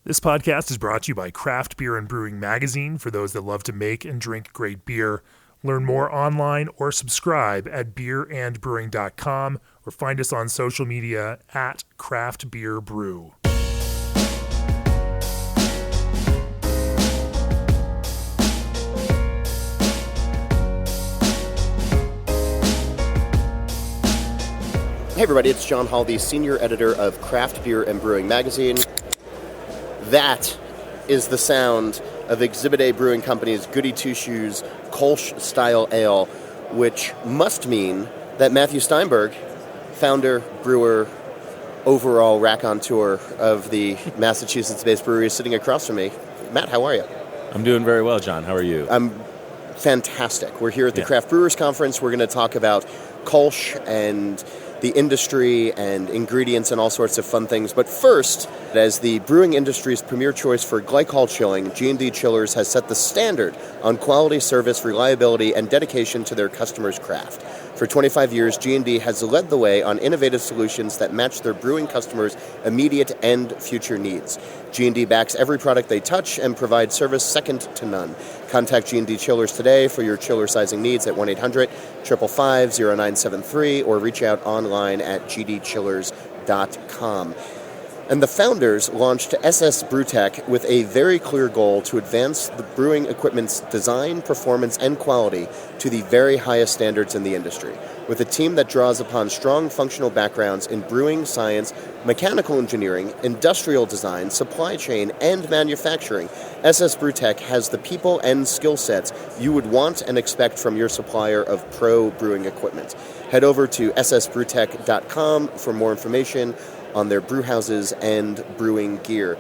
This podcast is brought to you by Craft Beer and Brewing Magazine for those that love to make and drink great beer. Learn more online or subscribe at beerandbrewing.com or find us on social media at Craft Beer Brew. Hey everybody, it's John Hall, the senior editor of Craft Beer and Brewing Magazine. That is the sound of Exhibit A Brewing Company's Goody Two-Shoes Kölsch Style Ale, which must mean that Matthew Steinberg, founder, brewer, overall raconteur of the Massachusetts-based brewery, is sitting across from me. Matt, how are you? I'm doing very well, John. How are you? I'm fantastic. We're here at the Craft Brewers Conference. We're going to talk about Kölsch and the industry and ingredients and all sorts of fun things. But first, as the brewing industry's premier choice for glycol chilling, G&D Chillers has set the standard on quality, service, reliability, and dedication to their customers' craft. For 25 years, G&D has led the way on innovative solutions that match their brewing customers' immediate and future needs. G&D backs every product they touch and provides service second to none. Contact G&D Chillers today for your chiller sizing needs at 1-800-555-0973 or reach out online at gdchillers.com. And the founders launched SS Brewtech with a very clear goal to advance the brewing equipment's design, performance, and quality to the very highest standards in the industry. With a team that draws upon strong functional backgrounds in brewing science, mechanical engineering, industrial design, supply chain, and manufacturing, SS Brewtech has the people and skill sets you would want and expect from your supplier of pro brewing equipment. Head over to ssbrewtech.com for more information on their brew houses and brewing gear.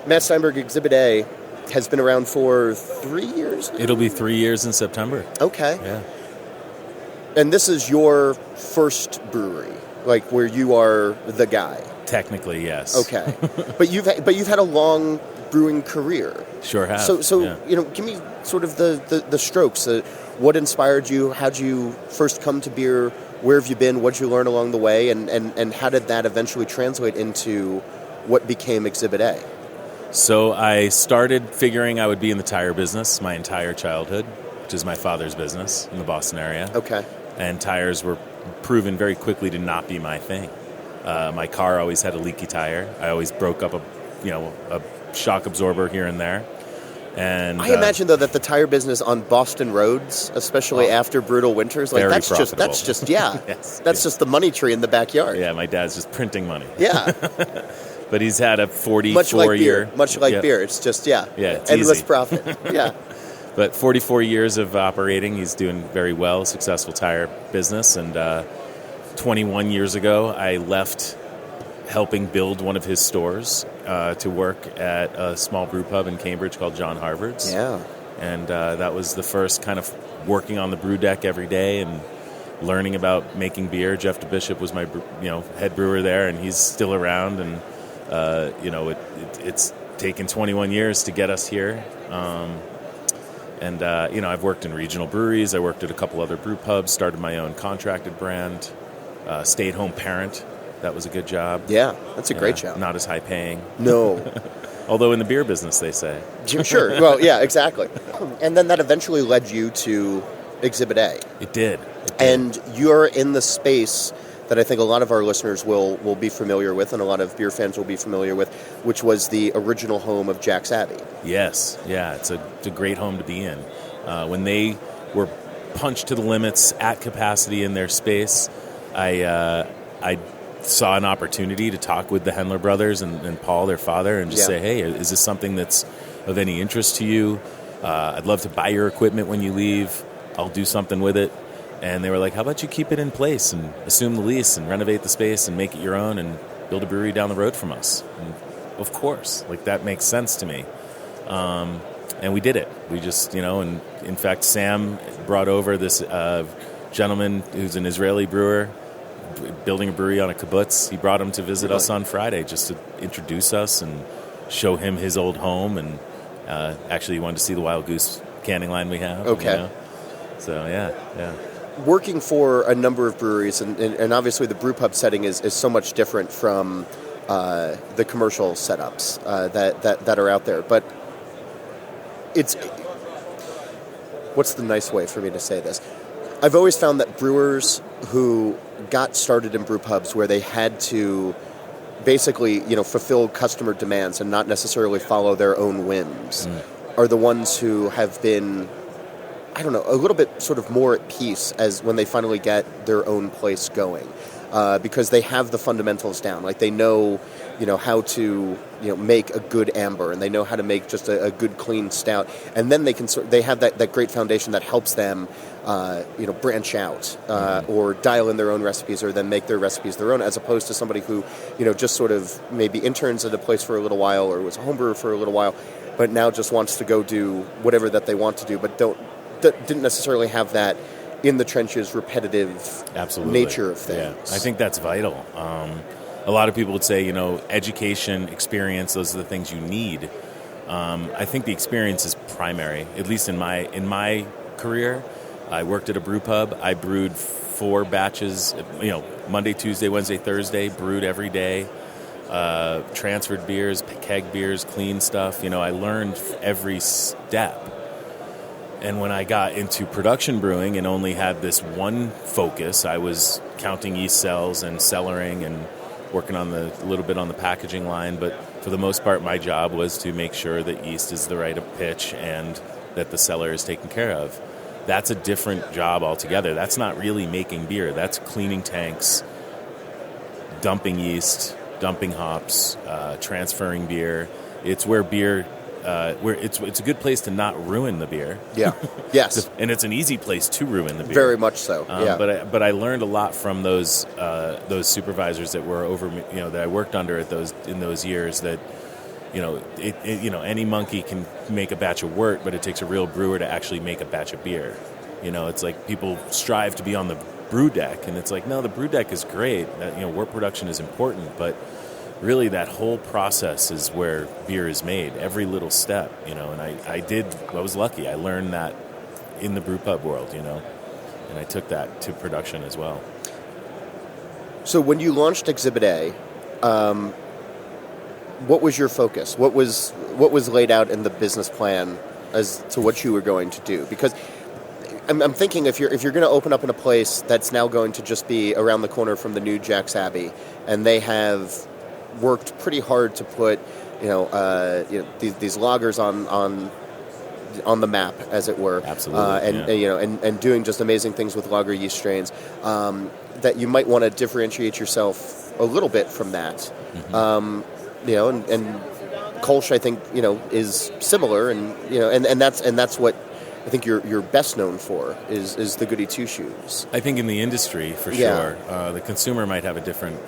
Matt Steinberg, Exhibit A has been around for 3 years now? It'll be 3 years in September. Okay. Yeah. And this is your first brewery, like where you are the guy. Technically, yes. Okay. but you've had a long brewing career. Sure have. So yeah. Give me sort of the strokes. What inspired you? How'd you first come to beer? Where have you been? What did you learn along the way? And how did that eventually translate into what became Exhibit A? So I started figuring I would be in the tire business my entire childhood, which is my father's business in the Boston area. Okay. And tires were proven very quickly to not be my thing. My car always had a leaky tire. I always broke up a shock absorber here and there. And I imagine though that the tire business on Boston roads, especially after brutal winters, like that's just yes, just the money tree in the backyard. Yeah, my dad's just printing money. Yeah. But he's had a 44-year... Much like beer. It's just, it's endless easy. profit. Yeah. But 44 years of operating, he's doing very well, successful tire business. And 21 years ago, I left helping build one of his stores to work at a small brew pub in Cambridge called John Harvard's. Yeah. And that was the first kind of working on the brew deck every day and learning about making beer. Jeff DeBishop was my head brewer there, and he's still around. And it's taken 21 years to get us here. I've worked in regional breweries. I worked at a couple other brew pubs, started my own contracted brand, stay-at-home parent. That was a good job. Yeah, that's a great job. Not as high paying. No. Although in the beer business, they say. Sure. Well, yeah, exactly. And then that eventually led you to Exhibit A. It did. And you're in the space that I think a lot of our listeners will be familiar with and a lot of beer fans will be familiar with, which was the original home of Jack's Abbey. Yes. Yeah, it's a great home to be in. When they were punched to the limits at capacity in their space, I saw an opportunity to talk with the Hendler brothers and Paul, their father, and just say, hey, is this something that's of any interest to you? I'd love to buy your equipment when you leave. I'll do something with it. And they were like, how about you keep it in place and assume the lease and renovate the space and make it your own and build a brewery down the road from us? And of course, that makes sense to me. And we did it. We just, and in fact, Sam brought over this gentleman who's an Israeli brewer building a brewery on a kibbutz. He brought him to visit us on Friday just to introduce us and show him his old home. And actually, he wanted to see the Wild Goose canning line we have. Okay. So, yeah. Working for a number of breweries, and obviously the brew pub setting is so much different from the commercial setups that are out there. But what's the nice way for me to say this? I've always found that brewers who got started in brew pubs where they had to basically, fulfill customer demands and not necessarily follow their own whims are the ones who have been, I don't know, a little bit sort of more at peace as when they finally get their own place going. Because they have the fundamentals down. Like they know, how to, make a good amber, and they know how to make just a good clean stout. And then they have that great foundation that helps them, branch out or dial in their own recipes, or then make their recipes their own, as opposed to somebody who, just sort of maybe interns at a place for a little while or was a homebrewer for a little while, but now just wants to go do whatever that they want to do, but didn't necessarily have that in the trenches, repetitive nature of things. Yeah, I think that's vital. A lot of people would say, education, experience, those are the things you need. I think the experience is primary, at least in my career. I worked at a brew pub. I brewed 4 batches, Monday, Tuesday, Wednesday, Thursday, brewed every day, transferred beers, keg beers, clean stuff. I learned every step. And when I got into production brewing and only had this one focus, I was counting yeast cells and cellaring and working on a little bit on the packaging line. But for the most part, my job was to make sure that yeast is the right pitch and that the cellar is taken care of. That's a different job altogether. That's not really making beer. That's cleaning tanks, dumping yeast, dumping hops, transferring beer. It's where beer... where it's a good place to not ruin the beer. Yeah. Yes. And it's an easy place to ruin the beer. Very much so. Yeah. But I learned a lot from those supervisors that were over me, that I worked under in those years. That any monkey can make a batch of wort, but it takes a real brewer to actually make a batch of beer. It's like people strive to be on the brew deck, and it's like, no, the brew deck is great. Wort production is important, but really that whole process is where beer is made, every little step, and I was lucky. I learned that in the brew pub world, and I took that to production as well. So when you launched Exhibit A, what was your focus? What was laid out in the business plan as to what you were going to do? Because I'm thinking if you're going to open up in a place that's now going to just be around the corner from the new Jack's Abbey, and they have worked pretty hard to put, these lagers on the map, as it were. Absolutely. And doing just amazing things with lager yeast strains. That you might want to differentiate yourself a little bit from that. Mm-hmm. And Kölsch, I think, is similar, and that's what I think you're best known for is the goody two shoes. I think in the industry, for sure, the consumer might have a different.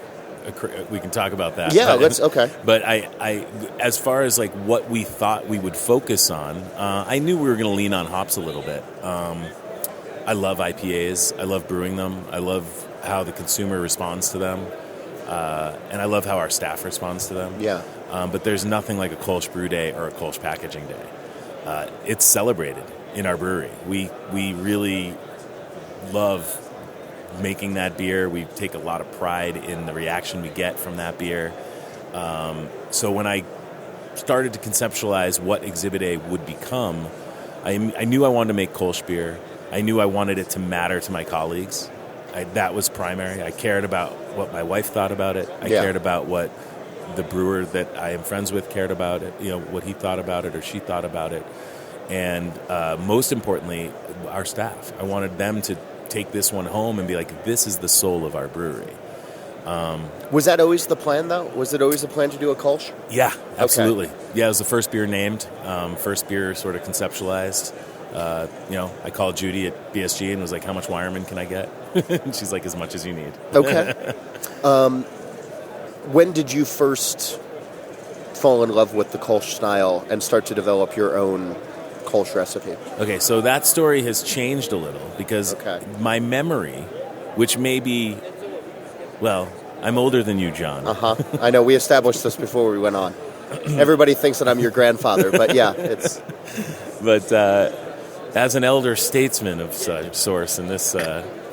We can talk about that. Yeah, okay. But I, as far as like what we thought we would focus on, I knew we were going to lean on hops a little bit. I love IPAs. I love brewing them. I love how the consumer responds to them, and I love how our staff responds to them. Yeah. But there's nothing like a Kölsch brew day or a Kölsch packaging day. It's celebrated in our brewery. We really love making that beer. We take a lot of pride in the reaction we get from that beer. So when I started to conceptualize what Exhibit A would become, I knew I wanted to make Kölsch beer. I knew I wanted it to matter to my colleagues. That was primary. I cared about what my wife thought about it. I cared about what the brewer that I am friends with cared about it, what he thought about it or she thought about it. And most importantly, our staff. I wanted them to take this one home and be like, this is the soul of our brewery. Was that always the plan, though? Was it always the plan to do a Kölsch? Yeah, absolutely. Okay. Yeah, it was the first beer named, first beer sort of conceptualized. I called Judy at BSG and was like, how much Wireman can I get? And she's like, as much as you need. Okay. When did you first fall in love with the Kölsch style and start to develop your own Kölsch recipe? Okay, so that story has changed a little because my memory, which may be, well, I'm older than you, John. I know, we established this before we went on. Everybody thinks that I'm your grandfather, but yeah, it's... But as an elder statesman of sorts in this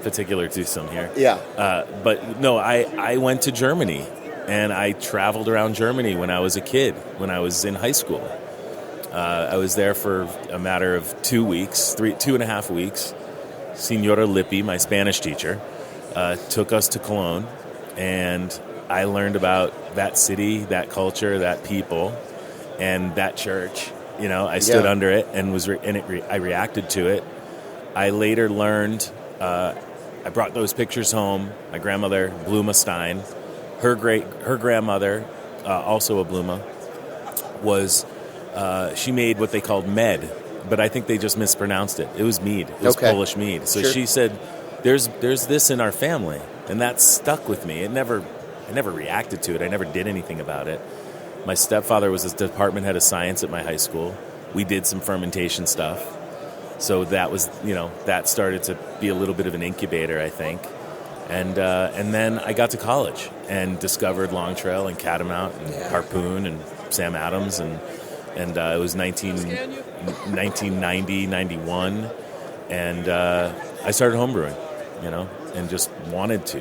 particular twosome here. Yeah. But no, I went to Germany and I traveled around Germany when I was a kid, when I was in high school. I was there for a matter of 2 weeks, 2.5 weeks. Senora Lippi, my Spanish teacher, took us to Cologne, and I learned about that city, that culture, that people, and that church. I stood under it and I reacted to it. I later learned. I brought those pictures home. My grandmother, Bluma Stein, her grandmother, also a Bluma, she made what they called med, but I think they just mispronounced it. It was mead. It was Polish mead. So she said, "There's this in our family," and that stuck with me. I never reacted to it. I never did anything about it. My stepfather was a department head of science at my high school. We did some fermentation stuff. So that was, that started to be a little bit of an incubator, I think. And then I got to college and discovered Long Trail and Catamount and Harpoon and Sam Adams. And it was 1990, 91. And I started homebrewing, and just wanted to.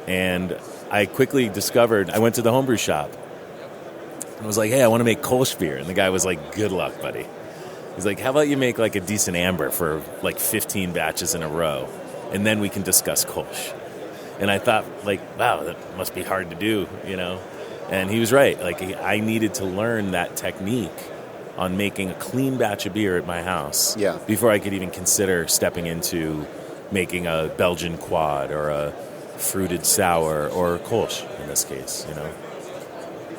And I quickly discovered, I went to the homebrew shop. I was like, hey, I want to make Kölsch beer. And the guy was like, good luck, buddy. He's like, how about you make like a decent amber for like 15 batches in a row, and then we can discuss Kölsch. And I thought, like, wow, that must be hard to do, And he was right. Like, I needed to learn that technique on making a clean batch of beer at my house before I could even consider stepping into making a Belgian quad or a fruited sour or Kölsch in this case,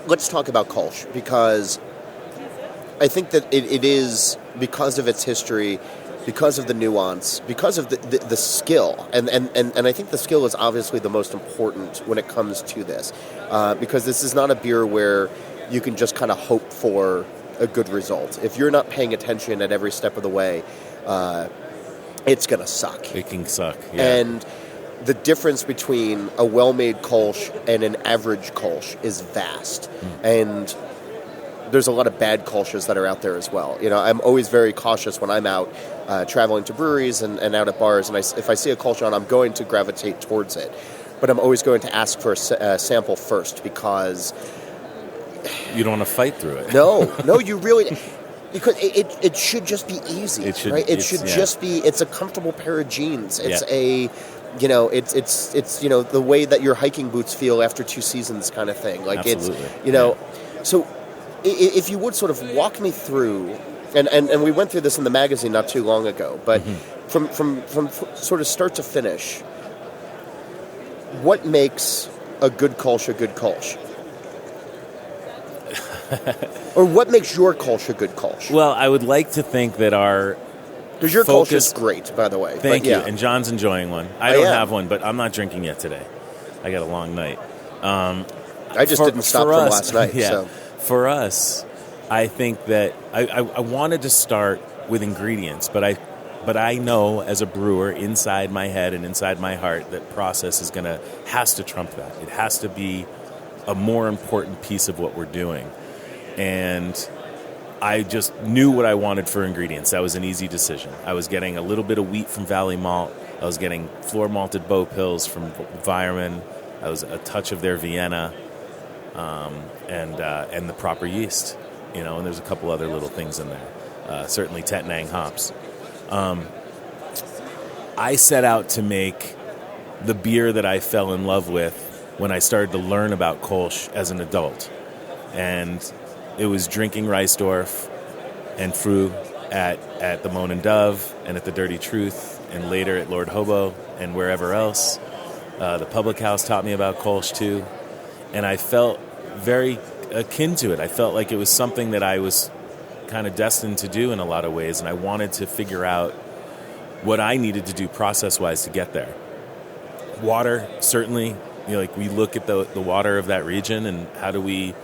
Let's talk about Kölsch, because I think that it is, because of its history, because of the nuance, because of the skill, and I think the skill is obviously the most important when it comes to this, because this is not a beer where you can just kind of hope for a good result. If you're not paying attention at every step of the way, it's going to suck. It can suck, yeah. And the difference between a well-made Kölsch and an average Kölsch is vast. And there's a lot of bad Kölsches that are out there as well. I'm always very cautious when I'm out traveling to breweries and out at bars, and if I see a Kölsch on, I'm going to gravitate towards it. But I'm always going to ask for a sample first, because you don't want to fight through it. No, you really... Because it should just be easy, right? It should just be... It's a comfortable pair of jeans. It's it's the way that your hiking boots feel after 2 seasons kind of thing. Like, absolutely. So if you would sort of walk me through, and we went through this in the magazine not too long ago, but from sort of start to finish, what makes a good Kölsch a good Kölsch? Or what makes your Kölsch a good Kölsch? Well, I would like to think that our... Because your Kölsch is great, by the way. Thank you. And John's enjoying one. I don't have one, but I'm not drinking yet today. I got a long night. I just didn't stop from last night. So. For us, I think that I wanted to start with ingredients, but I know as a brewer inside my head and inside my heart that process has to trump that. It has to be a more important piece of what we're doing. And I just knew what I wanted for ingredients. That was an easy decision. I was getting a little bit of wheat from Valley Malt. I was getting floor malted bow pills from Weirmann. I was a touch of their Vienna, and the proper yeast. And there's a couple other little things in there. Certainly Tettnang hops. I set out to make the beer that I fell in love with when I started to learn about Kölsch as an adult. And it was drinking Reisdorf and Fru at the Moan and Dove and at the Dirty Truth and later at Lord Hobo and wherever else. The Public House taught me about Kölsch too. And I felt very akin to it. I felt like it was something that I was kind of destined to do in a lot of ways, and I wanted to figure out what I needed to do process-wise to get there. Water, certainly, we look at the water of that region and how do we,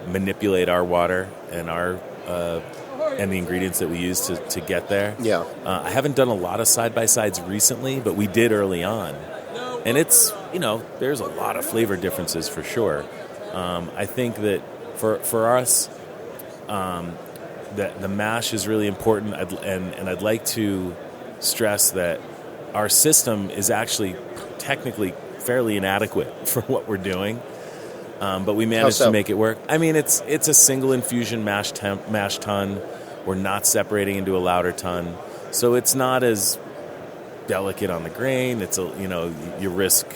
manipulate our water and our and the ingredients that we use to get there. Yeah. I haven't done a lot of side-by-sides recently, but we did early on. And it's, there's a lot of flavor differences for sure. I think that for us, that the mash is really important, and I'd like to stress that our system is actually technically fairly inadequate for what we're doing. But we managed to make it work. I mean, it's a single infusion mash tun. We're not separating into a lauter tun, so it's not as delicate on the grain. It's you risk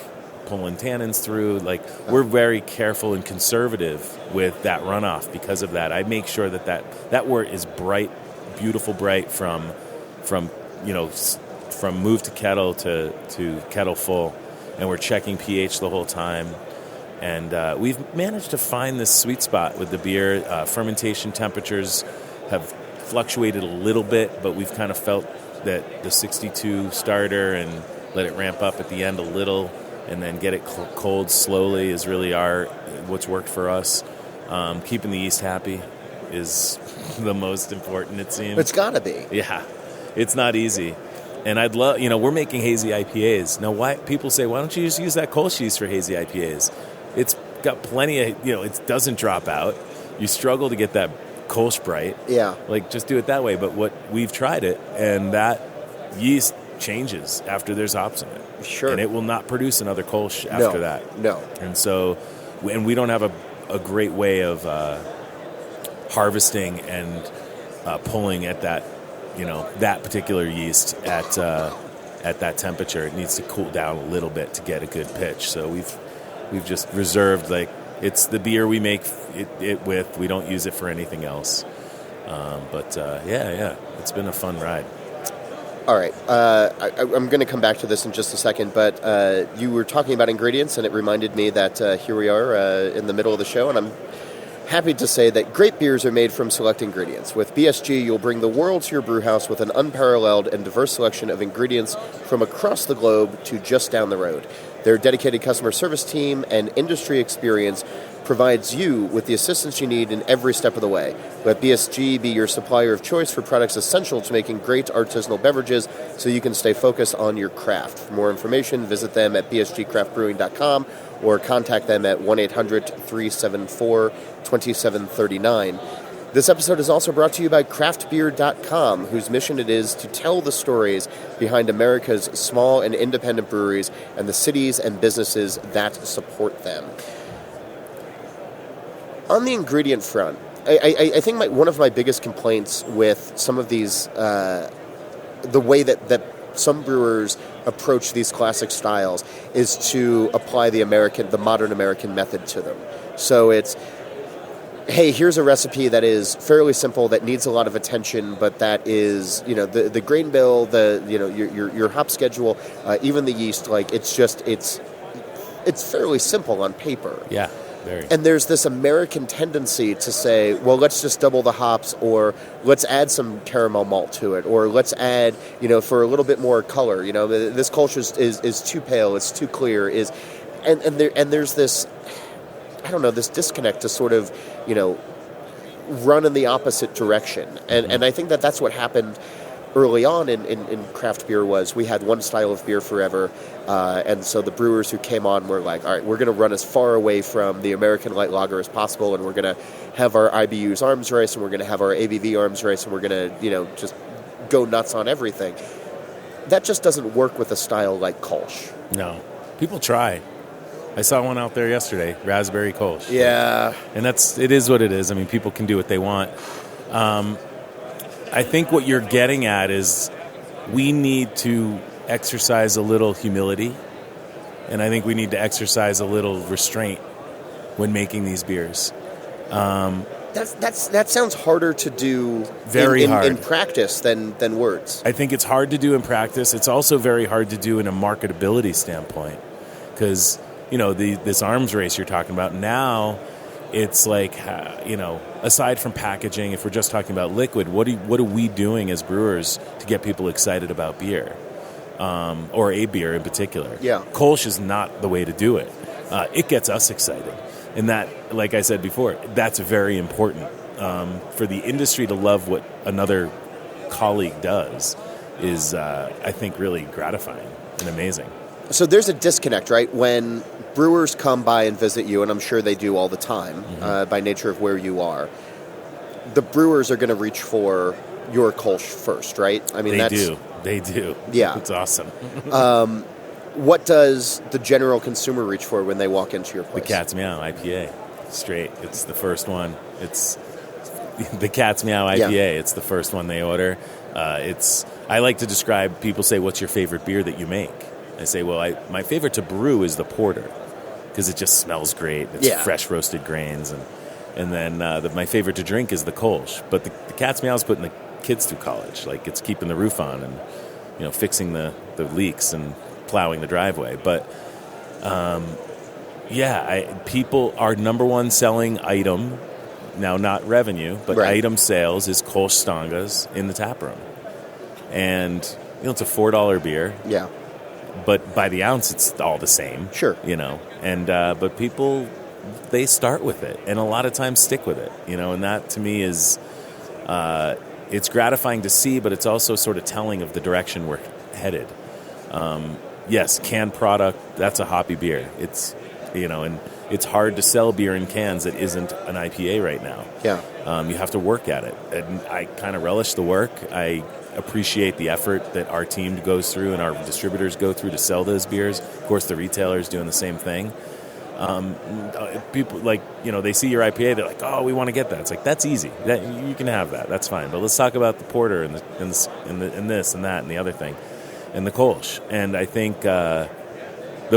pulling tannins through. Like, we're very careful and conservative with that runoff because of that. I make sure that wort is bright, beautiful bright from move to kettle to kettle full, and we're checking pH the whole time. And we've managed to find this sweet spot with the beer. Fermentation temperatures have fluctuated a little bit, but we've kind of felt that the 62 starter and let it ramp up at the end a little, and then get it cold slowly is really what's worked for us. Keeping the yeast happy is the most important, it seems. It's got to be. Yeah, it's not easy. And I'd love, we're making hazy IPAs. Now, people say, why don't you just use that Kölsch yeast for hazy IPAs? It's got plenty of, it doesn't drop out. You struggle to get that Kölsch bright. Yeah. Like, just do it that way. But we've tried it, and that yeast changes after there's hops in it. Sure. And it will not produce another Kölsch after that. No. And so, we don't have a great way of harvesting and pulling at that, that particular yeast at that temperature. It needs to cool down a little bit to get a good pitch. So we've just reserved, it's the beer we make it with. We don't use it for anything else. But it's been a fun ride. All right. I'm going to come back to this in just a second, but you were talking about ingredients, and it reminded me that here we are in the middle of the show, and I'm happy to say that great beers are made from select ingredients. With BSG, you'll bring the world to your brew house with an unparalleled and diverse selection of ingredients from across the globe to just down the road. Their dedicated customer service team and industry experience provides you with the assistance you need in every step of the way. Let BSG be your supplier of choice for products essential to making great artisanal beverages so you can stay focused on your craft. For more information, visit them at bsgcraftbrewing.com or contact them at 1-800-374-2739. This episode is also brought to you by craftbeer.com, whose mission it is to tell the stories behind America's small and independent breweries and the cities and businesses that support them. On the ingredient front, I think one of my biggest complaints with some of these, the way that some brewers approach these classic styles is to apply the modern American method to them. So it's, hey, here's a recipe that is fairly simple, that needs a lot of attention, but that is, the grain bill, your hop schedule, even the yeast, it's fairly simple on paper. Yeah. Very. And there's this American tendency to say, well, let's just double the hops, or let's add some caramel malt to it, or let's add, for a little bit more color. This Kölsch is too pale, it's too clear, and there's this, I don't know, this disconnect to sort of, run in the opposite direction. And I think that's what happened early on in craft beer. Was we had one style of beer forever, and so the brewers who came on were like, all right, we're going to run as far away from the American light lager as possible, and we're going to have our IBUs arms race, and we're going to have our ABV arms race, and we're going to just go nuts on everything. That just doesn't work with a style like Kölsch. No. People try. I saw one out there yesterday, raspberry Kölsch. Yeah. And it is what it is. I mean, people can do what they want. I think what you're getting at is we need to exercise a little humility, and I think we need to exercise a little restraint when making these beers. That sounds harder to do hard in practice than words. I think it's hard to do in practice. It's also very hard to do in a marketability standpoint, because this arms race you're talking about now. It's like, aside from packaging, if we're just talking about liquid, what are we doing as brewers to get people excited about beer, or a beer in particular? Yeah. Kölsch is not the way to do it. It gets us excited. And that, like I said before, that's very important. For the industry to love what another colleague does is, I think, really gratifying and amazing. So there's a disconnect, right? When brewers come by and visit you, and I'm sure they do all the time, by nature of where you are, the brewers are going to reach for your Kölsch first, right? I mean, They do. Yeah. It's awesome. what does the general consumer reach for when they walk into your place? The Cat's Meow IPA. Straight. It's the first one. It's the Cat's Meow IPA. Yeah. It's the first one they order. I like to describe, people say, what's your favorite beer that you make? I say, well, my favorite to brew is the porter because it just smells great. It's fresh roasted grains. And then my favorite to drink is the Kölsch. But the Cat's Meow is putting the kids through college. Like, it's keeping the roof on and, fixing the leaks and plowing the driveway. But, people, our number one selling item, now not revenue, but item sales, is Kölsch Stangas in the tap room. And, it's a $4 beer. Yeah. But by the ounce, it's all the same. Sure. And but people, they start with it, and a lot of times stick with it, and that to me is, it's gratifying to see, but it's also sort of telling of the direction we're headed. Yes, canned product, that's a hoppy beer. It's, and it's hard to sell beer in cans that isn't an IPA right now. Yeah. You have to work at it, and I kind of relish the work. I appreciate the effort that our team goes through and our distributors go through to sell those beers. Of course, the retailers doing the same thing. People they see your IPA, they're like, "Oh, we want to get that." It's like, that's easy. That you can have that. That's fine. But let's talk about the porter and this and that and the other thing, and the Kölsch. And I think the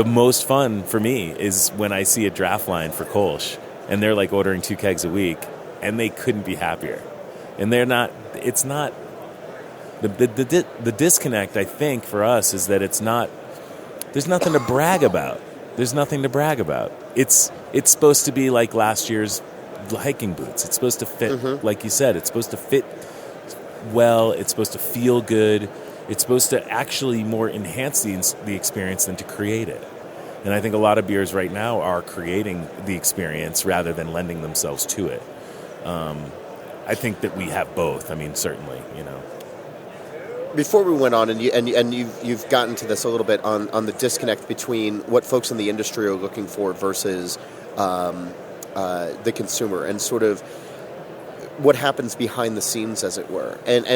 most fun for me is when I see a draft line for Kölsch, and they're like ordering 2 kegs a week, and they couldn't be happier. And they're not. It's not. The disconnect, I think, for us is that it's not. There's nothing to brag about. There's nothing to brag about. It's supposed to be like last year's hiking boots. It's supposed to fit, like you said. It's supposed to fit well. It's supposed to feel good. It's supposed to actually more enhance the experience than to create it. And I think a lot of beers right now are creating the experience rather than lending themselves to it. I think that we have both. I mean, certainly, Before we went on, and you've gotten to this a little bit on the disconnect between what folks in the industry are looking for versus the consumer, and sort of what happens behind the scenes, as it were. And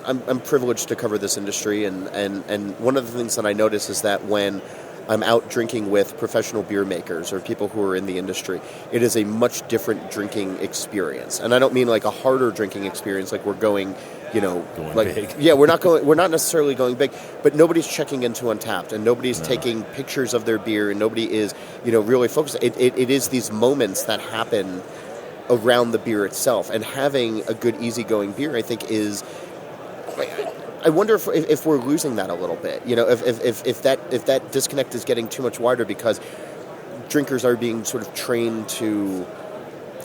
I'm privileged to cover this industry, and one of the things that I notice is that when I'm out drinking with professional beer makers or people who are in the industry, it is a much different drinking experience. And I don't mean like a harder drinking experience, like we're going big. Yeah, we're not necessarily going big, but nobody's checking into Untapped, and nobody's taking pictures of their beer, and nobody is, really focused. It is these moments that happen around the beer itself, and having a good, easygoing beer, I think, is. I wonder if we're losing that a little bit. If that disconnect is getting too much wider because drinkers are being sort of trained to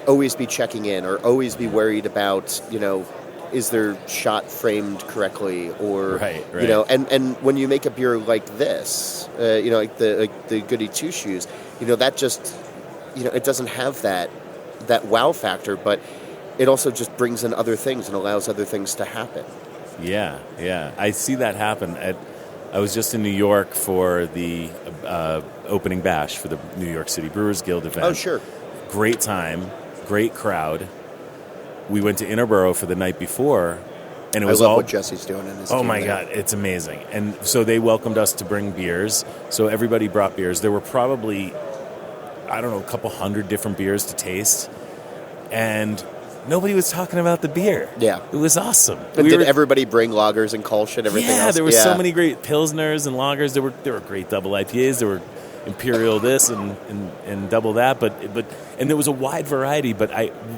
always be checking in or always be worried about, is their shot framed correctly, or right. And when you make a beer like this, like the Goody Two Shoes, that just, it doesn't have that wow factor, but it also just brings in other things and allows other things to happen. Yeah. I see that happen. I was just in New York for the opening bash for the New York City Brewers Guild event. Oh, sure. Great time, great crowd. We went to Interborough for the night before, and it was I love what Jesse's doing in his team. Oh my God, it's amazing. And so they welcomed us to bring beers. So everybody brought beers. There were probably, a couple hundred different beers to taste, and nobody was talking about the beer. Yeah. It was awesome. Did everybody bring lagers and Kölsch and everything else? Yeah, there were so many great Pilsners and lagers. There were great double IPAs. There were Imperial this and double that. But there was a wide variety. But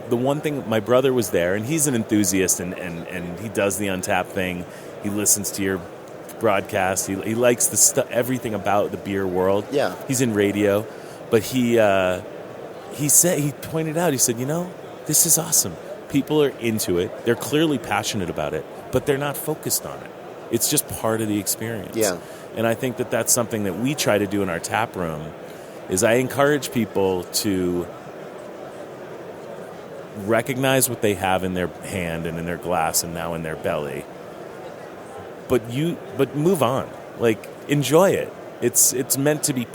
the one thing, my brother was there, and he's an enthusiast, and he does the Untapped thing. He listens to your broadcast. He likes the everything about the beer world. Yeah. He's in radio. But he pointed out, he said, this is awesome. People are into it. They're clearly passionate about it, but they're not focused on it. It's just part of the experience. Yeah. And I think that that's something that we try to do in our tap room, is I encourage people to recognize what they have in their hand and in their glass and now in their belly. But move on. Like, enjoy it. It's meant to be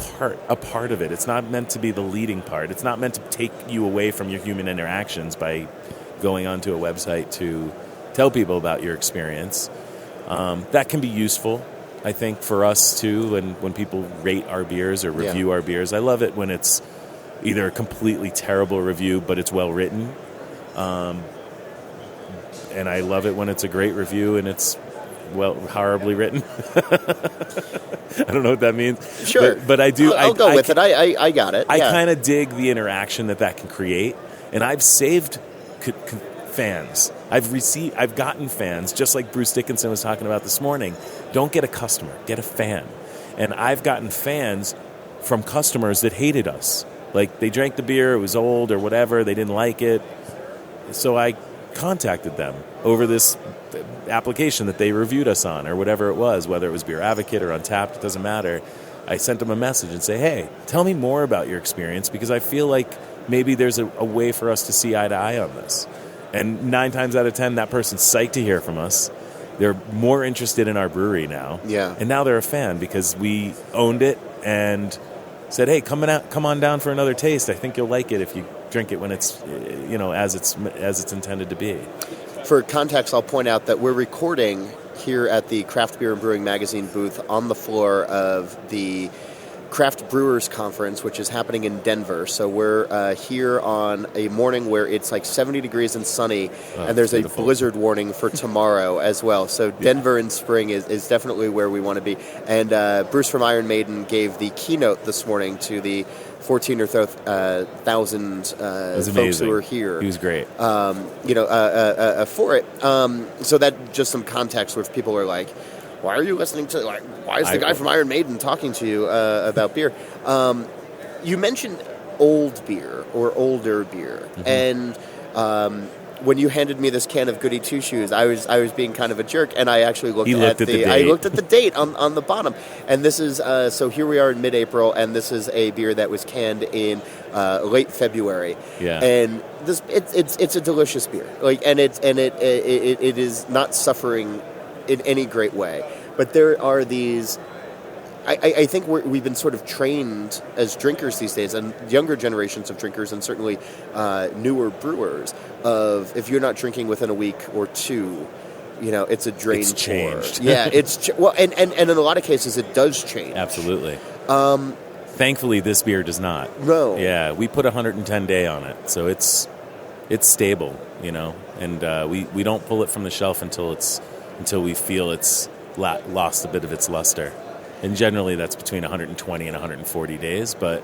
a part of it. It's not meant to be the leading part. It's not meant to take you away from your human interactions by going onto a website to tell people about your experience. That can be useful, I think, for us too. And when people rate our beers or review our beers, I love it when it's either a completely terrible review, but it's well written. And I love it when it's a great review and it's horribly written. I don't know what that means. Sure. But I do. I'll go with it. I got it. I kind of dig the interaction that can create. And I've saved fans. I've gotten fans, just like Bruce Dickinson was talking about this morning. Don't get a customer, get a fan. And I've gotten fans from customers that hated us. Like, they drank the beer, it was old or whatever, they didn't like it. So I contacted them over this application that they reviewed us on, or whatever it was, whether it was Beer Advocate or Untapped, it doesn't matter. I sent them a message and say, hey, tell me more about your experience, because I feel like maybe there's a way for us to see eye to eye on this. And 9 times out of 10, that person's psyched to hear from us. They're more interested in our brewery now. Yeah. And now they're a fan because we owned it and said, hey, come on down for another taste. I think you'll like it if you drink it when it's, as it's intended to be. For context, I'll point out that we're recording here at the Craft Beer and Brewing Magazine booth on the floor of the Craft Brewers Conference, which is happening in Denver. So we're here on a morning where it's like 70 degrees and sunny, and there's a blizzard warning for tomorrow as well. So Denver in spring is definitely where we want to be. And Bruce from Iron Maiden gave the keynote this morning to the 14 or 1,000 folks who were here. He was great. For it. So that just some context where people are like, why are you listening to, why is the guy from Iron Maiden talking to you about beer? You mentioned old beer or older beer. Mm-hmm. And when you handed me this can of Goody Two Shoes, I was being kind of a jerk, and I actually looked at the date. I looked at the date on the bottom. And this is, so here we are in mid-April, and this is a beer that was canned in late February. Yeah. And this it's a delicious beer. And it is not suffering in any great way. But there are these, I think we've been sort of trained as drinkers these days, and younger generations of drinkers, and certainly newer brewers, of if you're not drinking within a week or two, it's a drain. It's changed. Yeah, and in a lot of cases it does change. Absolutely. Thankfully, this beer does not. No. Yeah, we put 110 day on it, so it's stable, and we don't pull it from the shelf until we feel it's lost a bit of its luster. And generally that's between 120 and 140 days, but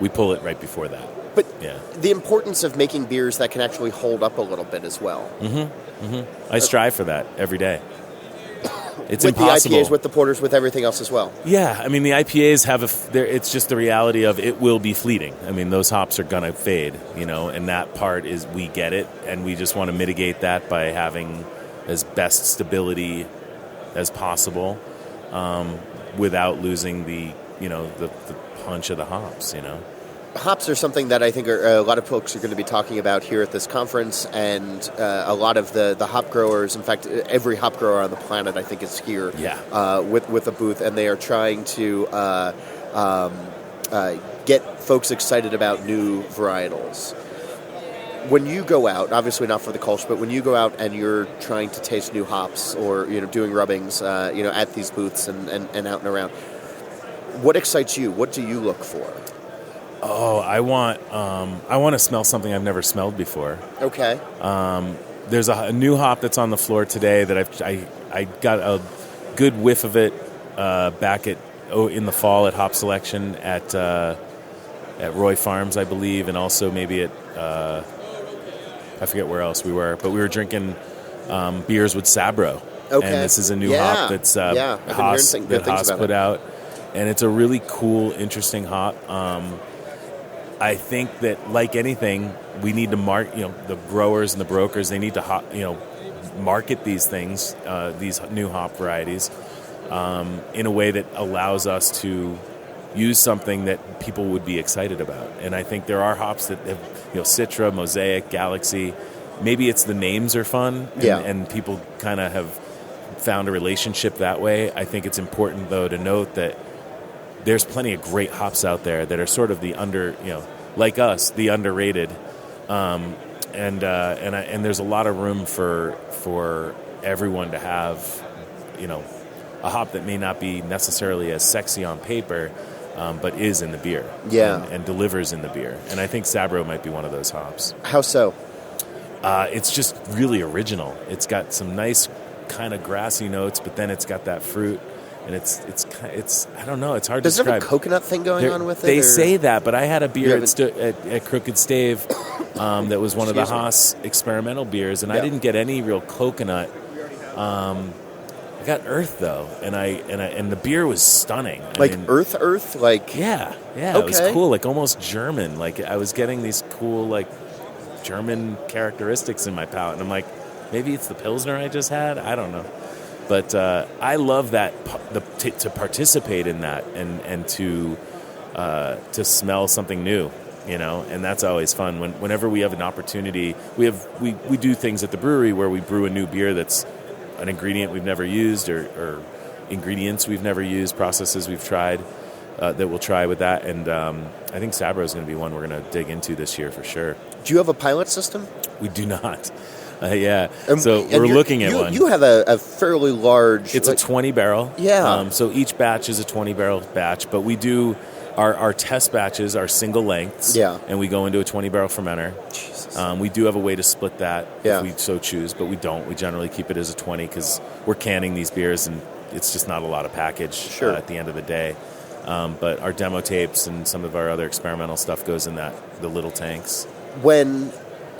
we pull it right before that. But the importance of making beers that can actually hold up a little bit as well. Mm-hmm. Mm-hmm. I strive for that every day. It's with impossible. With the IPAs, with the porters, with everything else as well. Yeah, I mean, the IPAs it's just the reality of it will be fleeting. I mean, those hops are going to fade, and that part is, we get it, and we just want to mitigate that by having as best stability as possible, without losing the punch of the hops. Hops are something that I think a lot of folks are going to be talking about here at this conference, and a lot of the hop growers, in fact, every hop grower on the planet, I think, is here with a booth, and they are trying to get folks excited about new varietals. When you go out, obviously not for the Kölsch, but when you go out and you're trying to taste new hops, or doing rubbings, at these booths and out and around, what excites you? What do you look for? Oh, I want to smell something I've never smelled before. Okay. There's a new hop that's on the floor today that I got a good whiff of it back in the fall at Hop Selection at Roy Farms, I believe, and also maybe at I forget where else we were, but we were drinking beers with Sabro. Okay. And this is a new hop that's Haas put out, and it's a really cool, interesting hop. I think that, like anything, we need to the growers and the brokers, they need to market these things, these new hop varieties, in a way that allows us to use something that people would be excited about. And I think there are hops that have, Citra, Mosaic, Galaxy. Maybe it's the names are fun, and people kind of have found a relationship that way. I think it's important, though, to note that there's plenty of great hops out there that are sort of the like us, the underrated, and there's a lot of room for everyone to have, a hop that may not be necessarily as sexy on paper, but is in the beer. Yeah. And delivers in the beer. And I think Sabro might be one of those hops. How so? It's just really original. It's got some nice kind of grassy notes, but then it's got that fruit. And it's I don't know. It's hard to describe. Does it have a coconut thing going on with it? They say that, but I had a beer at Crooked Stave that was one of the Haas experimental beers, and I didn't get any real coconut. I got earth though, and the beer was stunning. I mean, earth, like yeah, okay. It was cool, like almost German. Like I was getting these cool like German characteristics in my palate, and I'm like, maybe it's the Pilsner I just had. I don't know. But I love that to participate in that and to smell something new, and that's always fun. Whenever we have an opportunity, we do things at the brewery where we brew a new beer that's an ingredient we've never used or ingredients we've never used, processes we've tried that we'll try with that. And I think Sabro is going to be one we're going to dig into this year for sure. Do you have a pilot system? We do not. Yeah, so we're looking at one. You have a fairly large... It's a 20 barrel. Yeah. So each batch is a 20 barrel batch, but we do our test batches are single lengths. Yeah. And we go into a 20 barrel fermenter. Jesus. We do have a way to split that if we so choose, but we don't. We generally keep it as a 20 because we're canning these beers and it's just not a lot of package at the end of the day. But our demo tapes and some of our other experimental stuff goes in the little tanks. When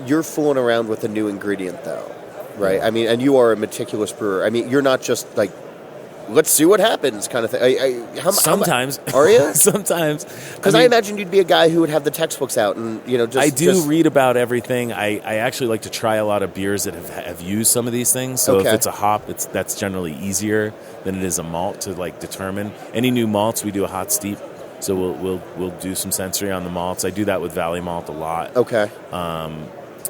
you're fooling around with a new ingredient, though, right? I mean, and you are a meticulous brewer. I mean, you're not just like, let's see what happens kind of thing. Sometimes. Are you? Sometimes. Because I imagine you'd be a guy who would have the textbooks out and, just... read about everything. I actually like to try a lot of beers that have used some of these things. So if it's a hop, that's generally easier than it is a malt to like determine. Any new malts, we do a hot steep. So we'll do some sensory on the malts. I do that with Valley Malt a lot. Okay.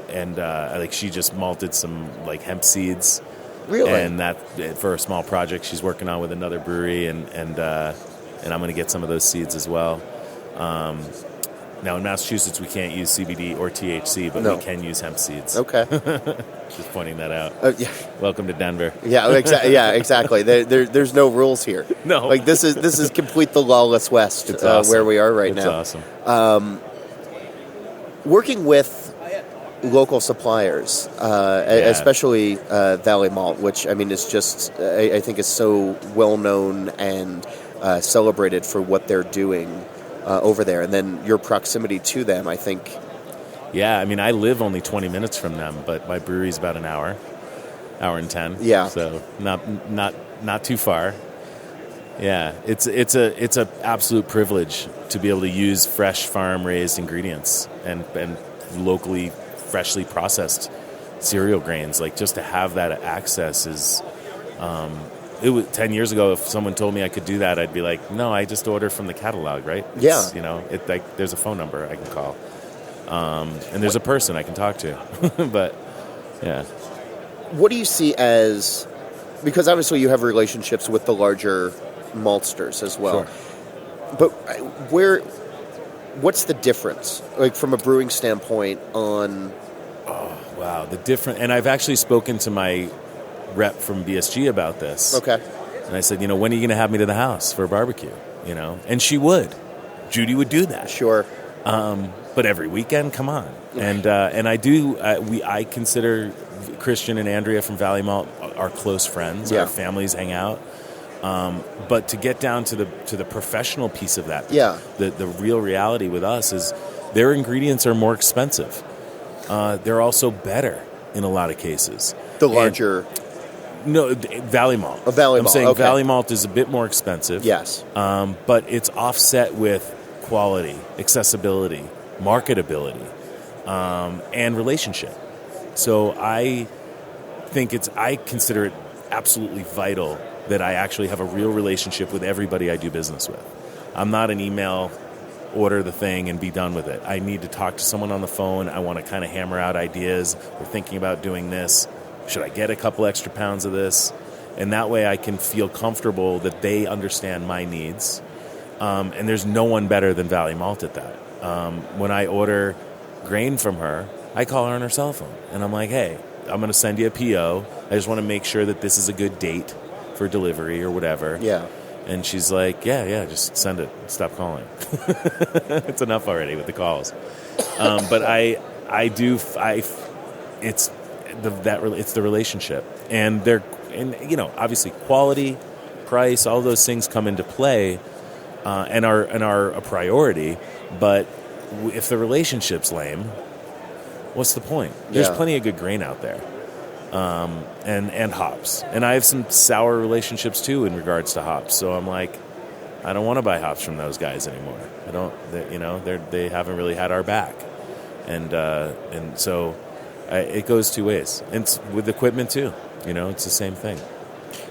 And like she just malted some like hemp seeds. Really? And that for a small project she's working on with another brewery, and I'm going to get some of those seeds as well. Now in Massachusetts we can't use CBD or THC, but we can use hemp seeds. Okay. Just pointing that out. Yeah. Welcome to Denver. Yeah, exactly. There's no rules here. No. Like this is complete the lawless West where we are right now. It's awesome. Working with local suppliers, especially Valley Malt, which I mean is just I think is so well known and celebrated for what they're doing over there, and then your proximity to them, I think. Yeah, I mean I live only 20 minutes from them, but my brewery's about an hour and 10. Yeah, so not too far. Yeah, it's a absolute privilege to be able to use fresh farm raised ingredients and locally freshly processed cereal grains. Like just to have that access is it was 10 years ago. If someone told me I could do that, I'd be like, no, I just order from the catalog, right? There's a phone number I can call, and there's a person I can talk to. But yeah, what do you see as, because obviously you have relationships with the larger maltsters as well, sure. But what's the difference, like from a brewing standpoint on... Oh, wow, the different... And I've actually spoken to my rep from BSG about this. Okay. And I said, when are you going to have me to the house for a barbecue? And she would. Judy would do that. Sure. But every weekend, come on. And I consider Christian and Andrea from Valley Malt our close friends. Yeah. Our families hang out. But to get down to the professional piece of that, the real reality with us is their ingredients are more expensive. They're also better in a lot of cases. The larger... No, Valley Malt. Valley Malt. I'm saying okay. Valley Malt is a bit more expensive. Yes. But it's offset with quality, accessibility, marketability, and relationship. So I consider it absolutely vital that I actually have a real relationship with everybody I do business with. I'm not an email, order the thing, and be done with it. I need to talk to someone on the phone. I want to kind of hammer out ideas. We're thinking about doing this. Should I get a couple extra pounds of this? And that way I can feel comfortable that they understand my needs. And there's no one better than Valley Malt at that. When I order grain from her, I call her on her cell phone. And I'm like, hey, I'm going to send you a PO. I just want to make sure that this is a good date for delivery or whatever. Yeah. And she's like, yeah, just send it. Stop calling. It's enough already with the calls. But it's the relationship, and obviously quality, price, all those things come into play, and are a priority. But if the relationship's lame, what's the point? There's plenty of good grain out there. And hops. And I have some sour relationships too in regards to hops. So I'm like, I don't want to buy hops from those guys anymore. They haven't really had our back. And so it goes two ways. And it's with equipment too. It's the same thing.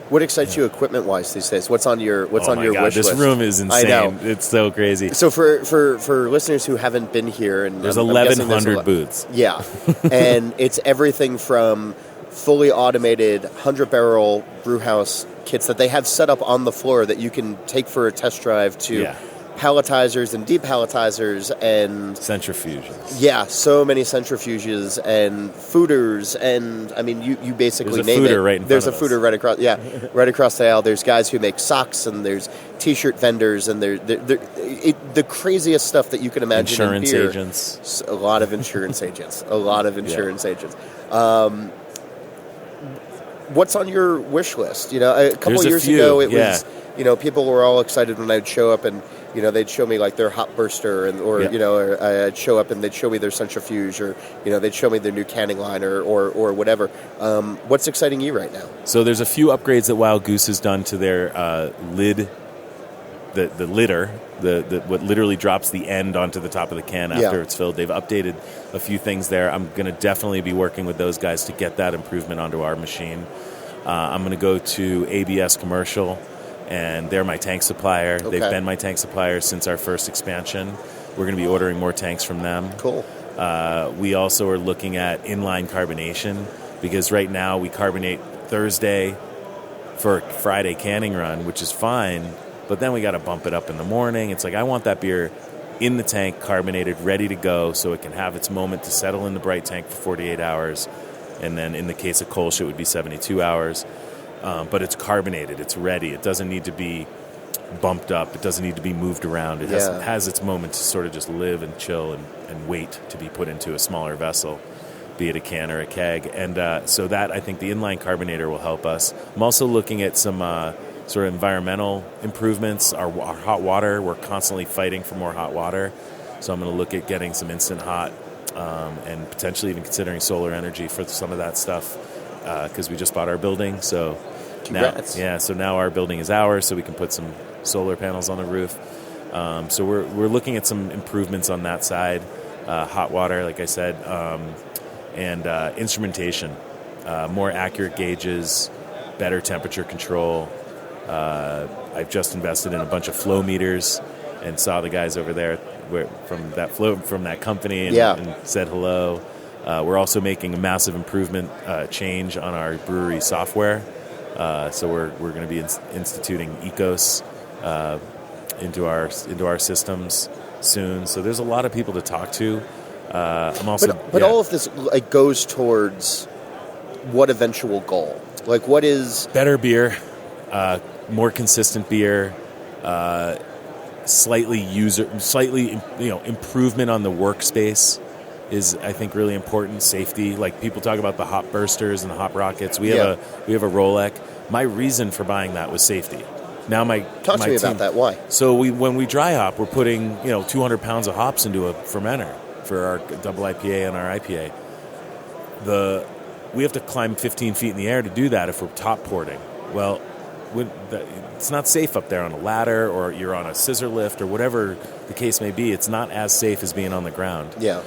What excites you equipment-wise these days? What's on your wish list? This room is insane. I know. It's so crazy. So for listeners who haven't been here, and there's 1,100 booths. Yeah, and it's everything from fully automated 100-barrel brew house kits that they have set up on the floor that you can take for a test drive to palletizers and depalletizers and centrifuges. Yeah, so many centrifuges and fooders, and I mean you basically name it. There's a fooder right across. Yeah, right across the aisle. There's guys who make socks, and there's T-shirt vendors, and the craziest stuff that you can imagine. Insurance in beer. agents. A lot of insurance agents. A lot of insurance agents. What's on your wish list? A couple of years ago, it was people were all excited when I'd show up and they'd show me like their hop burster or I'd show up and they'd show me their centrifuge or they'd show me their new canning line or whatever. What's exciting you right now? So there's a few upgrades that Wild Goose has done to their lid, the litter, what literally drops the end onto the top of the can after it's filled. They've updated a few things there. I'm going to definitely be working with those guys to get that improvement onto our machine. I'm going to go to ABS Commercial, and they're my tank supplier. Okay. They've been my tank supplier since our first expansion. We're going to be ordering more tanks from them. Cool. We also are looking at inline carbonation, because right now we carbonate Thursday for a Friday canning run, which is fine, but then we got to bump it up in the morning. It's like I want that beer in the tank, carbonated, ready to go, so it can have its moment to settle in the bright tank for 48 hours. And then in the case of Kölsch, it would be 72 hours. But it's carbonated. It's ready. It doesn't need to be bumped up. It doesn't need to be moved around. It has its moment to sort of just live and chill and wait to be put into a smaller vessel, be it a can or a keg. And so that, I think the inline carbonator will help us. I'm also looking at some sort of environmental improvements. Our hot water, we're constantly fighting for more hot water. So I'm going to look at getting some instant hot and potentially even considering solar energy for some of that stuff because we just bought our building. So congrats. Now our building is ours, so we can put some solar panels on the roof. So we're looking at some improvements on that side. Hot water, like I said, and instrumentation, more accurate gauges, better temperature control. I've just invested in a bunch of flow meters and saw the guys over there from that company and said hello. We're also making a massive improvement change on our brewery software. So we're going to be instituting Ecos into our systems soon. So there's a lot of people to talk to. I'm also, but all of this goes towards what eventual goal? Like, what is better beer, more consistent beer, slightly improvement on the workspace is, I think, really important. Safety, like people talk about the hop bursters and the hop rockets. We have a Rolec. My reason for buying that was safety. Now talk to me about that. Why? So when we dry hop, we're putting 200 pounds of hops into a fermenter for our double IPA and our IPA. We have to climb 15 feet in the air to do that if we're top porting. Well, it's not safe up there on a ladder, or you're on a scissor lift, or whatever the case may be. It's not as safe as being on the ground. Yeah.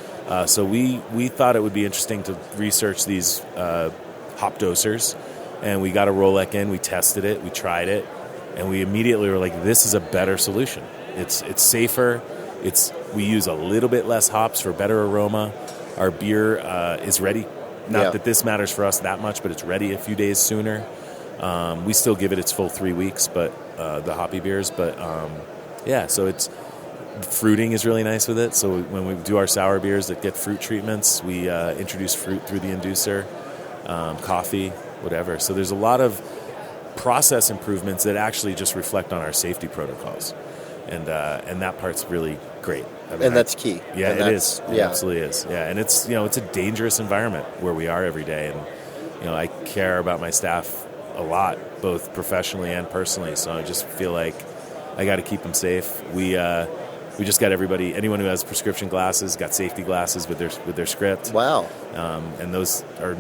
So we thought it would be interesting to research these hop dosers, and we got a Rolec in. We tested it. We tried it, and we immediately were like, "This is a better solution. It's safer. We use a little bit less hops for better aroma. Our beer is ready. Not that this matters for us that much, but it's ready a few days sooner. We still give it its full 3 weeks, but the hoppy beers. But so it's fruiting is really nice with it. So when we do our sour beers that get fruit treatments, we introduce fruit through the inducer, coffee, whatever. So there's a lot of process improvements that actually just reflect on our safety protocols, and that part's really great. I mean, and that's key. Yeah, and it is. It yeah. absolutely is. Yeah, and it's it's a dangerous environment where we are every day, and I care about my staff a lot, both professionally and personally. So I just feel like I got to keep them safe. We just got anyone who has prescription glasses, got safety glasses with their script. Wow. And those are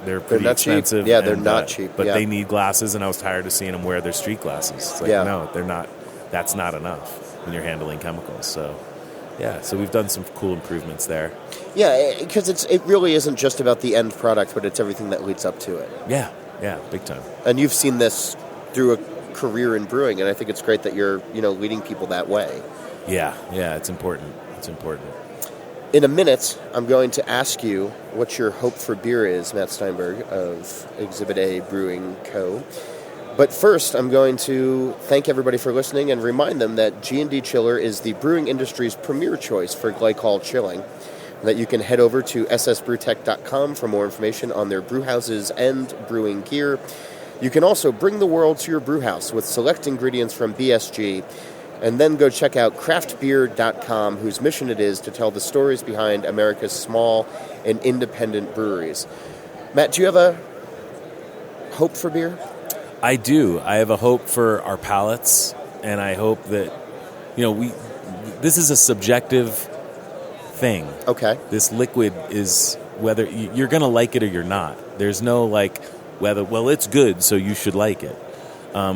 they're pretty not expensive. cheap. Yeah, they're not cheap. But yeah. they need glasses, and I was tired of seeing them wear their street glasses. It's like, no, they're not. That's not enough when you're handling chemicals. So, yeah, so we've done some cool improvements there. Yeah, because it really isn't just about the end product, but it's everything that leads up to it. Yeah, big time. And you've seen this through a career in brewing, and I think it's great that you're, leading people that way. Yeah, it's important. It's important. In a minute, I'm going to ask you what your hope for beer is, Matt Steinberg of Exhibit A Brewing Co. But first, I'm going to thank everybody for listening and remind them that G&D Chiller is the brewing industry's premier choice for glycol chilling, and that you can head over to ssbrewtech.com for more information on their brew houses and brewing gear. You can also bring the world to your brew house with select ingredients from BSG, and then go check out craftbeer.com, whose mission it is to tell the stories behind America's small and independent breweries. Matt, do you have a hope for beer? I do. I have a hope for our palates, and I hope that, this is a subjective thing. Okay. This liquid is whether you're going to like it or you're not. There's no well, it's good, so you should like it.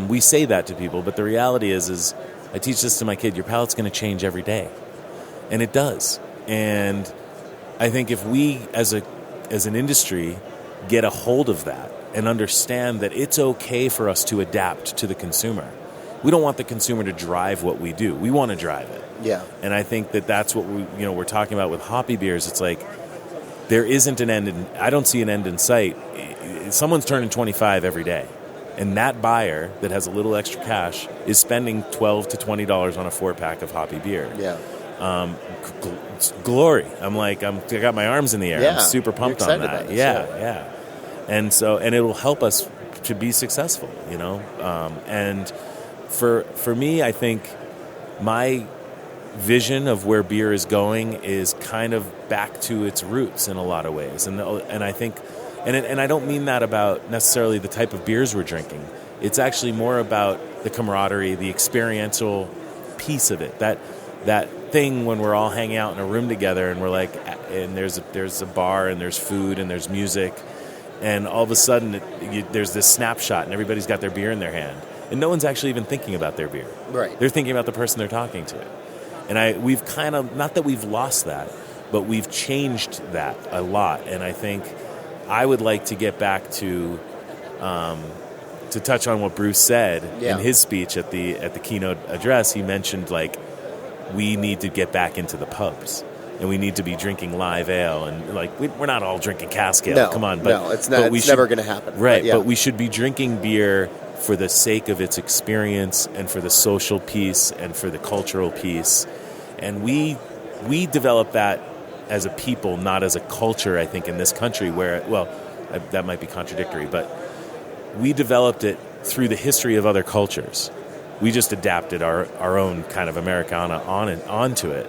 We say that to people, but the reality is I teach this to my kid, your palate's going to change every day. And it does. And I think if we, as an industry, get a hold of that and understand that it's okay for us to adapt to the consumer. We don't want the consumer to drive what we do. We want to drive it. Yeah. And I think that's what we're talking about with hoppy beers. It's like there isn't an end I don't see an end in sight. Someone's turning 25 every day. And that buyer that has a little extra cash is spending $12 to $20 on a 4-pack of hoppy beer. Yeah. Glory. I got my arms in the air. Yeah. I'm super pumped on that. About this, yeah. And it will help us to be successful, and for me, I think my vision of where beer is going is kind of back to its roots in a lot of ways. And I think, and I don't mean that about necessarily the type of beers we're drinking. It's actually more about the camaraderie, the experiential piece of it. That thing when we're all hanging out in a room together and we're like, and there's a bar and there's food and there's music, and all of a sudden there's this snapshot and everybody's got their beer in their hand, and no one's actually even thinking about their beer. Right. They're thinking about the person they're talking to. And we've kind of, not that we've lost that, but we've changed that a lot. And I think I would like to get back to touch on what Bruce said in his speech at the keynote address. He mentioned we need to get back into the pubs and we need to be drinking live ale, and we're not all drinking cask ale. No, come on, it's not. It's never going to happen. Right, but we should be drinking beer for the sake of its experience and for the social piece and for the cultural piece. And we develop that as a people, not as a culture, I think, in this country where, that might be contradictory, but we developed it through the history of other cultures. We just adapted our own kind of Americana onto it.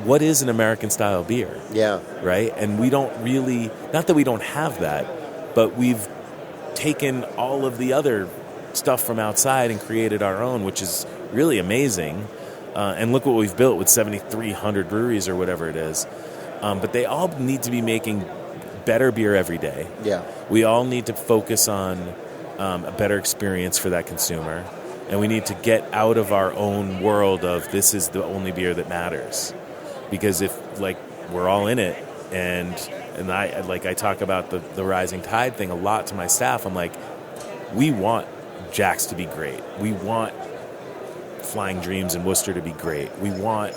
What is an American-style beer? Yeah. Right? And we don't really, not that we don't have that, but we've taken all of the other stuff from outside and created our own, which is really amazing. And look what we've built with 7,300 breweries or whatever it is. But they all need to be making better beer every day. Yeah. We all need to focus on a better experience for that consumer. And we need to get out of our own world of this is the only beer that matters. Because if, we're all in it, and I talk about the rising tide thing a lot to my staff. I'm like, we want Jack's to be great. We want Flying Dreams in Worcester to be great. We want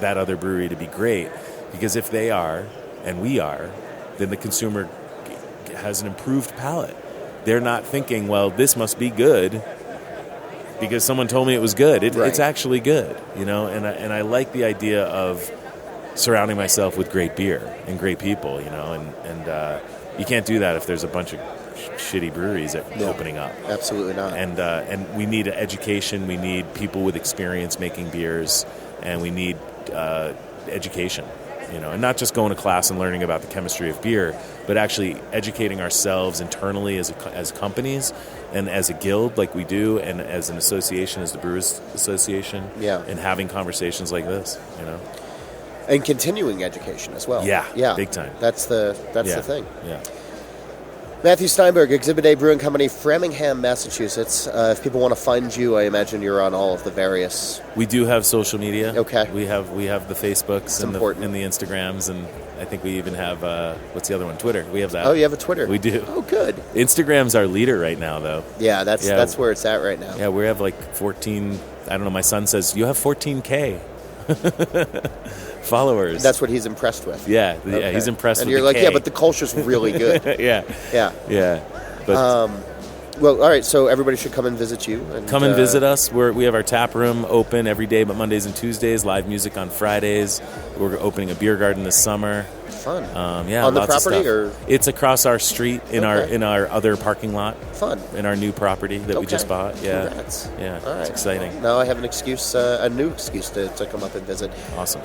that other brewery to be great, because if they are, and we are, then the consumer has an improved palate. They're not thinking, well, this must be good because someone told me it was good. It's actually good, and I like the idea of surrounding myself with great beer and great people, and you can't do that if there's a bunch of shitty breweries opening up. Absolutely not. And we need education. We need people with experience making beers, and we need education. And not just going to class and learning about the chemistry of beer, but actually educating ourselves internally as companies and as a guild like we do, and as an association, as the Brewers Association, and having conversations like this, And continuing education as well. Yeah, big time. That's the thing. Yeah. Matthew Steinberg, Exhibit A Brewing Company, Framingham, Massachusetts. If people want to find you, I imagine you're on all of the various... We do have social media. Okay. We have the Facebooks and the Instagrams, and I think we even have, what's the other one? Twitter. We have that. Oh, you have a Twitter? We do. Oh, good. Instagram's our leader right now, though. Yeah, that's where it's at right now. Yeah, we have like 14, I don't know, my son says, you have 14K. Followers. That's what he's impressed with. Yeah, he's impressed and with you're the like, K. yeah, but the Kölsch is really good. Yeah. But well, all right, so everybody should come and visit you. And, come and visit us. We have our tap room open every day but Mondays and Tuesdays, live music on Fridays. We're opening a beer garden this summer. Fun. On the property, or it's across our street in our other parking lot. Fun. In our new property that we just bought. Yeah. Congrats. Yeah. All right. It's exciting. Well, now I have an excuse, a new excuse to come up and visit. Awesome.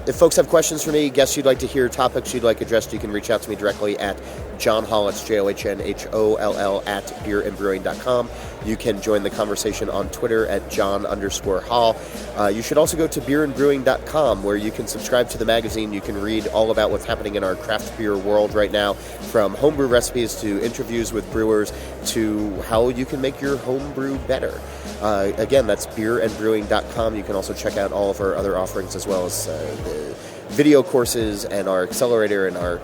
If folks have questions for me, guests you'd like to hear, topics you'd like addressed, you can reach out to me directly at John Holl, it's JOHNHOLL at beerandbrewing.com. You can join the conversation on Twitter at John_Holl. You should also go to beerandbrewing.com, where you can subscribe to the magazine. You can read all about what's happening in our craft beer world right now, from homebrew recipes to interviews with brewers to how you can make your homebrew better. Again, that's beerandbrewing.com. You can also check out all of our other offerings, as well as the video courses and our accelerator and our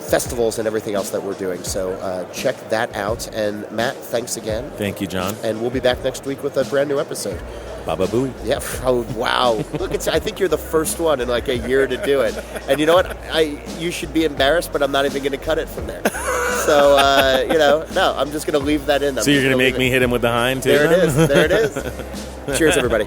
festivals and everything else that we're doing. So check that out. And Matt, thanks again. Thank you, John. And we'll be back next week with a brand new episode. Baba Booey. Yeah. Oh, wow. Look, I think you're the first one in like a year to do it. And you know what? You should be embarrassed, but I'm not even going to cut it from there. So, no, I'm just going to leave that in. So you're going to make me hit him with the hind, too? There it is. There it is. Cheers, everybody.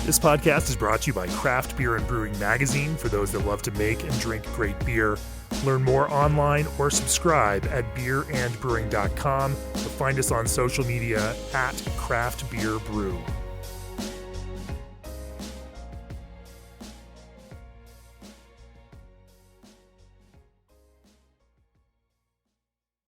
This podcast is brought to you by Craft Beer and Brewing Magazine, for those that love to make and drink great beer. Learn more online or subscribe at beerandbrewing.com, or find us on social media at Craft Beer Brew.